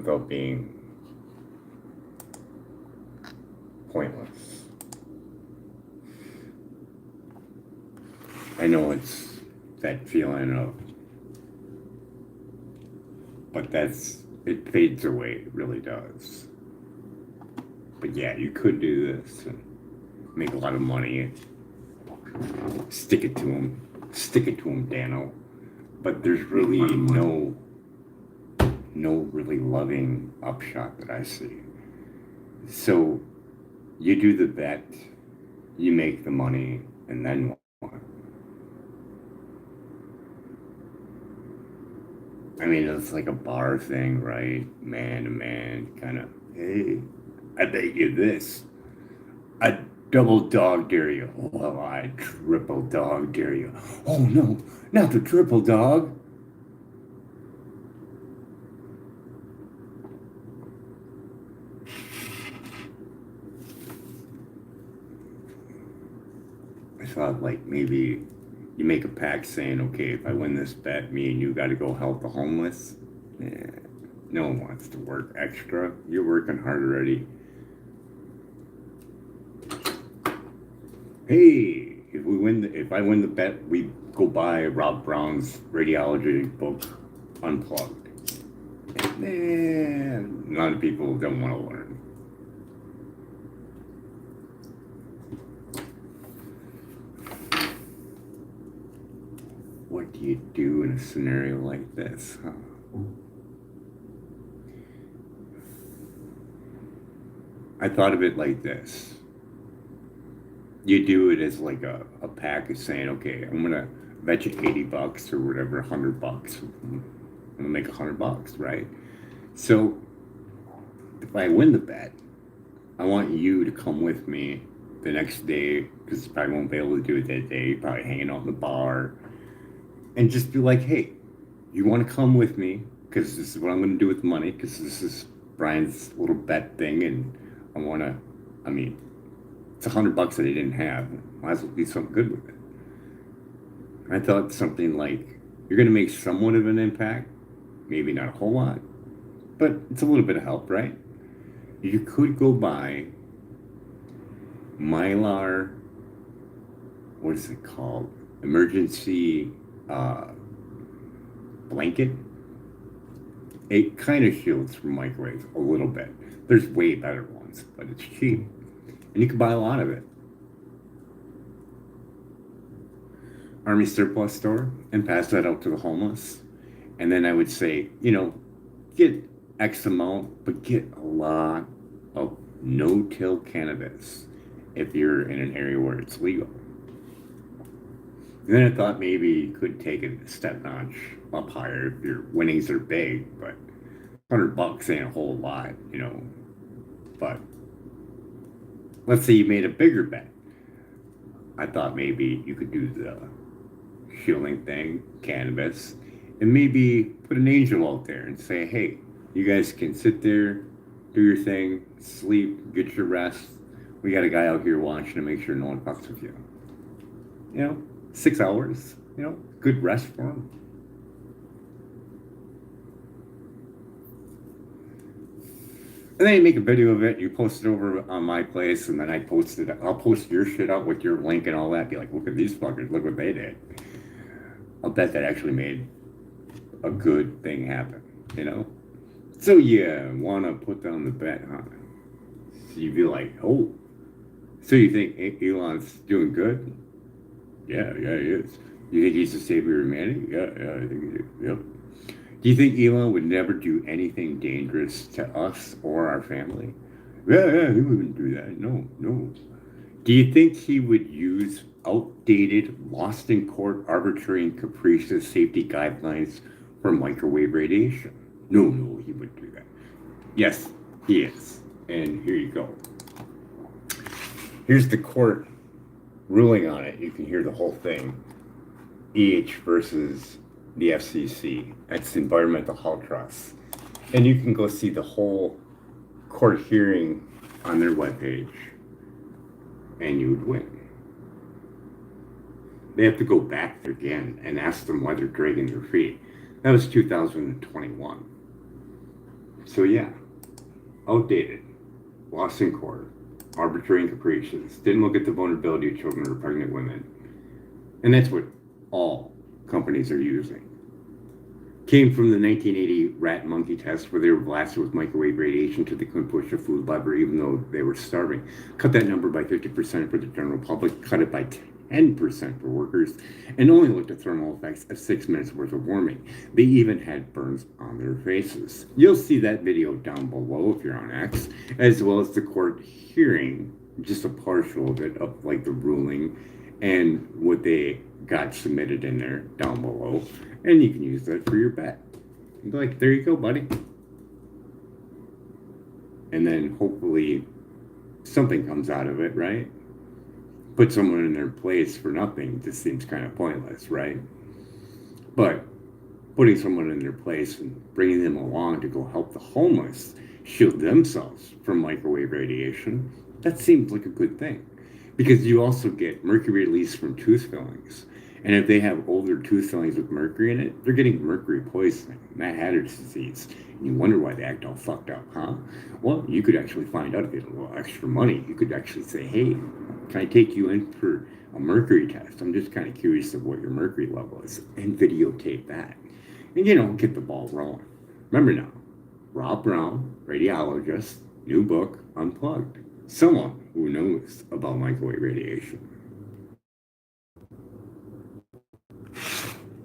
without being pointless. I know it's that feeling of, but it fades away, it really does. But yeah, you could do this and make a lot of money. Stick it to him, Dano. But there's really no really loving upshot that I see. So you do the bet, you make the money, and then what? I mean, it's like a bar thing, right? Man to man, kind of, hey, I bet you this. I double dog dare you. Well, I triple dog dare you. Oh no, not the triple dog. I thought like maybe you make a pact saying, okay, if I win this bet, me and you got to go help the homeless. Yeah, no one wants to work extra. You're working hard already. Hey, if I win the bet, we go buy Rob Brown's radiology book, Unplugged. Man, a lot of people don't want to learn. What do you do in a scenario like this, huh? I thought of it like this. You do it as like a pack of saying, okay, I'm gonna bet you $80 or whatever, $100. I'm gonna make $100, right? So if I win the bet, I want you to come with me the next day, because I probably won't be able to do it that day, probably hanging out in the bar, and just be like, hey, you want to come with me, because this is what I'm going to do with the money, because this is Brian's little bet thing, and I mean, it's $100 that he didn't have. Might as well do something good with it. I thought something like, you're going to make somewhat of an impact, maybe not a whole lot, but it's a little bit of help, right? You could go buy Mylar, what is it called? Emergency blanket. It kind of shields from microwaves a little bit. There's way better ones, but it's cheap. And you can buy a lot of it. Army surplus store, and pass that out to the homeless. And then I would say, get X amount, but get a lot of no-till cannabis if you're in an area where it's legal. And then I thought maybe you could take it a step notch up higher if your winnings are big, but $100 ain't a whole lot, But let's say you made a bigger bet. I thought maybe you could do the shielding thing, cannabis, and maybe put an angel out there and say, hey, you guys can sit there, do your thing, sleep, get your rest. We got a guy out here watching to make sure no one fucks with you. 6 hours, good rest for him. And then you make a video of it, you post it over on my place, and then I'll post your shit out with your link and all that. Be like, look at these fuckers, look what they did. I'll bet that actually made a good thing happen, So you want to put down the bet, huh? So you'd be like, oh, so you think Elon's doing good? Yeah, he is. You think he's the savior of humanity? Yeah, I think he is. Yep. Do you think Elon would never do anything dangerous to us or our family? Yeah, he wouldn't do that. No. Do you think he would use outdated, lost in court, arbitrary, and capricious safety guidelines for microwave radiation? No, he wouldn't do that. Yes, he is. And here you go. Here's the court ruling on it. You can hear the whole thing. versus the FCC. That's Environmental Health Trust. And you can go see the whole court hearing on their webpage, and you would win. They have to go back there again and ask them why they're dragging their feet. That was 2021. So yeah, outdated, lost in court, arbitrary and capricious, didn't look at the vulnerability of children or pregnant women. And that's what all companies are using. Came from the 1980 rat and monkey test where they were blasted with microwave radiation till they couldn't push a food lever even though they were starving. Cut that number by 50% for the general public, cut it by 10% for workers, and only looked at thermal effects of 6 minutes worth of warming. They even had burns on their faces. You'll see that video down below if you're on X, as well as the court hearing, just a partial of it, of like the ruling and what they got submitted in there down below. And you can use that for your bet. You'd be like, there you go, buddy. And then hopefully something comes out of it, right? Put someone in their place for nothing just seems kind of pointless, right? But putting someone in their place and bringing them along to go help the homeless shield themselves from microwave radiation, that seems like a good thing. Because you also get mercury release from tooth fillings. And if they have older tooth fillings with mercury in it, they're getting mercury poisoning, Mad Hatter's disease. And you wonder why they act all fucked up, huh? Well, you could actually find out if you had a little extra money. You could actually say, hey, can I take you in for a mercury test? I'm just kind of curious of what your mercury level is. And videotape that. And, get the ball rolling. Remember now, Rob Brown, radiologist, new book, Unplugged. Someone who knows about microwave radiation.